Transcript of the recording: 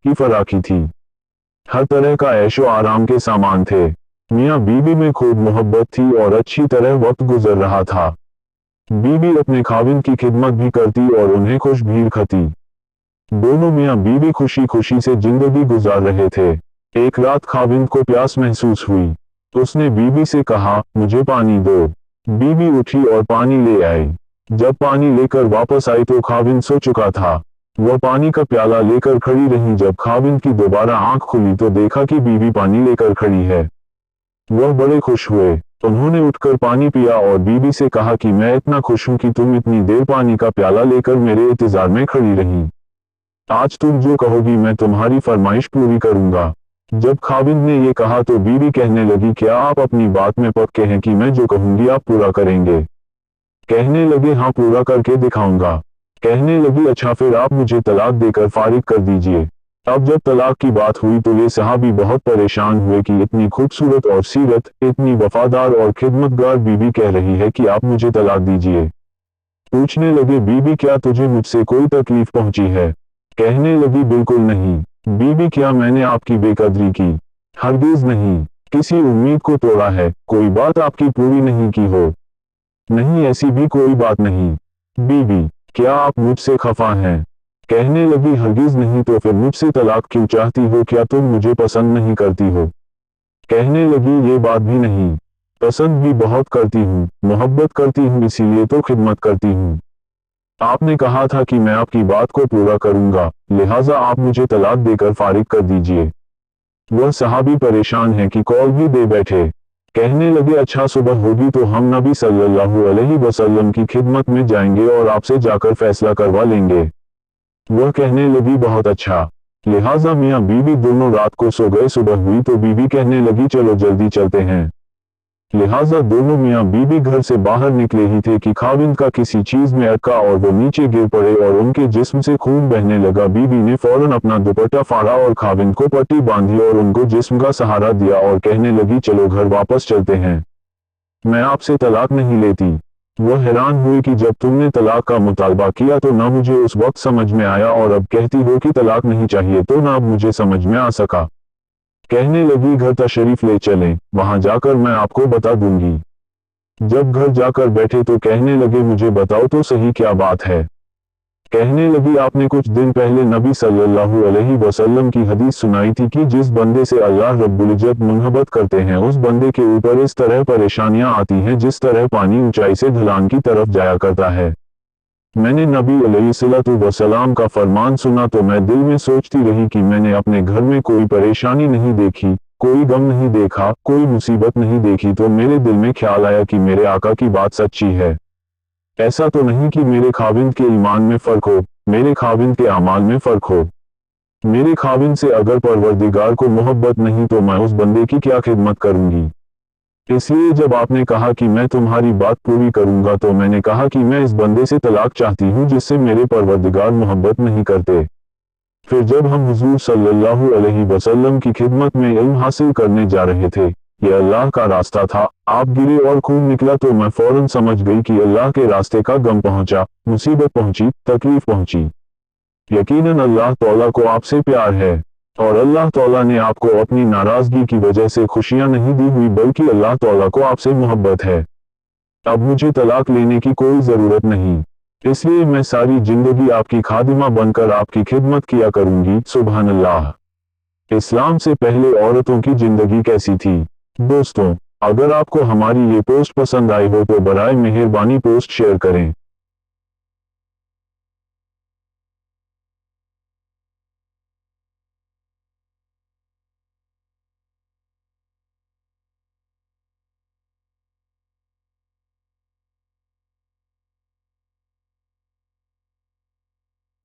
की फराखी थी। हर तरह का ऐशो आराम के सामान थे। मियाँ बीवी में खूब मोहब्बत थी और अच्छी तरह वक्त गुजर रहा था। बीवी अपने खाविंद की खिदमत भी करती और उन्हें खुश भी रखती। दोनों मियाँ बीवी खुशी खुशी से जिंदगी गुजार रहे थे। एक रात खाविंद को प्यास महसूस हुई। उसने बीवी से कहा, मुझे पानी दो। बीवी उठी और पानी ले आई। जब पानी लेकर वापस आई तो खाविंद सो चुका था। वह पानी का प्याला लेकर खड़ी रही। जब खाविंद की दोबारा आंख खुली तो देखा कि बीवी पानी लेकर खड़ी है। वह बड़े खुश हुए। उन्होंने उठकर पानी पिया और बीवी से कहा कि मैं इतना खुश हूं कि तुम इतनी देर पानी का प्याला लेकर मेरे इंतजार में खड़ी रही। आज तुम जो कहोगी मैं तुम्हारी फरमाइश पूरी करूंगा। जब खाविंद ने ये कहा तो बीवी कहने लगी, क्या आप अपनी बात में पक्के हैं कि मैं जो कहूंगी आप पूरा करेंगे? कहने लगे, हाँ, पूरा करके दिखाऊंगा। कहने लगी, अच्छा फिर आप मुझे तलाक देकर फारिग कर दीजिए। अब जब तलाक की बात हुई तो ये सहाबी बहुत परेशान हुए कि इतनी खूबसूरत और सीरत, इतनी वफादार और खिदमतगार बीवी कह रही है कि आप मुझे तलाक दीजिए। पूछने लगे, बीवी क्या तुझे मुझसे कोई तकलीफ पहुंची है? कहने लगी, बिल्कुल नहीं। बीवी, क्या मैंने आपकी बेकदरी की? हरगिज नहीं। किसी उम्मीद को तोड़ा है? कोई बात आपकी पूरी नहीं की हो? नहीं, ऐसी भी कोई बात नहीं। बीवी, क्या आप मुझसे खफा हैं? कहने लगी, हरगिज नहीं। तो फिर मुझसे तलाक क्यों चाहती हो? क्या तुम मुझे पसंद नहीं करती हो? कहने लगी, ये बात भी नहीं। पसंद भी बहुत करती हूँ, मोहब्बत करती हूँ, इसीलिए तो खिदमत करती हूँ। आपने कहा था कि मैं आपकी बात को पूरा करूंगा, लिहाजा आप मुझे तलाक देकर फारिग कर दीजिए। वह सहाबी परेशान है कि कॉल भी दे बैठे। कहने लगे, अच्छा सुबह होगी तो हम नबी सल्लल्लाहु अलैहि वसल्लम की खिदमत में जाएंगे और आपसे जाकर फैसला करवा लेंगे। वह कहने लगी, बहुत अच्छा। लिहाजा मियाँ बीवी दोनों रात को सो गए। सुबह हुई तो बीवी कहने लगी, चलो जल्दी चलते हैं। लिहाजा दोनों मियाँ बीवी घर से बाहर निकले ही थे कि खाविंद का किसी चीज में अटका और वो नीचे गिर पड़े और उनके जिस्म से खून बहने लगा। बीवी ने फौरन अपना दुपट्टा फाड़ा और खाविंद को पट्टी बांधी और उनको जिस्म का सहारा दिया और कहने लगी, चलो घर वापस चलते हैं, मैं आपसे तलाक नहीं लेती। वह हैरान हुई कि जब तुमने तलाक का मुतालबा किया तो ना मुझे उस वक्त समझ में आया और अब कहती हो कि तलाक नहीं चाहिए तो ना अब मुझे समझ में आ सका। कहने लगी, घर तशरीफ ले चलें, वहां जाकर मैं आपको बता दूंगी। जब घर जाकर बैठे तो कहने लगे, मुझे बताओ तो सही क्या बात है? कहने लगी, आपने कुछ दिन पहले नबी सल्लल्लाहु अलैहि वसल्लम की हदीस सुनाई थी कि जिस बंदे से अल्लाह रब्बुल इज्जत मुनहबत करते हैं उस बंदे के ऊपर इस तरह परेशानियां आती हैं जिस तरह पानी ऊंचाई से ढलान की तरफ जाया करता है। मैंने नबी अलैहिस्सलातु वस्सलाम का फरमान सुना तो मैं दिल में सोचती रही कि मैंने अपने घर में कोई परेशानी नहीं देखी, कोई गम नहीं देखा, कोई मुसीबत नहीं देखी। तो मेरे दिल में ख्याल आया कि मेरे आका की बात सच्ची है। ऐसा तो नहीं कि मेरे खाविंद के ईमान में फर्क हो, मेरे खाविंद के अमाल में फर्क हो। मेरे खाविंद से अगर परवरदिगार को मोहब्बत नहीं तो मैं उस बंदे की क्या खिदमत करूंगी? इसलिए जब आपने कहा कि मैं तुम्हारी बात पूरी करूंगा तो मैंने कहा कि मैं इस बंदे से तलाक चाहती हूँ जिससे मेरे परवरदिगार मोहब्बत नहीं करते। फिर जब हम हुजूर सल्लल्लाहु अलैहि वसल्लम की खिदमत में इल्म हासिल करने जा रहे थे, ये अल्लाह का रास्ता था, आप गिरे और खून निकला तो मैं फौरन समझ गई कि अल्लाह के रास्ते का गम पहुंचा, मुसीबत पहुंची, तकलीफ पहुंची। यकीनन अल्लाह तौला को आपसे प्यार है और अल्लाह तौला ने आपको अपनी नाराजगी की वजह से खुशियां नहीं दी हुई बल्कि अल्लाह तौला को आपसे मोहब्बत है। अब मुझे तलाक लेने की कोई जरूरत नहीं, इसलिए मैं सारी जिंदगी आपकी खादिमा बनकर आपकी खिदमत किया करूंगी। सुभान अल्लाह। इस्लाम से पहले औरतों की जिंदगी कैसी थी? दोस्तों, अगर आपको हमारी ये पोस्ट पसंद आई हो तो बराए मेहरबानी पोस्ट शेयर करें।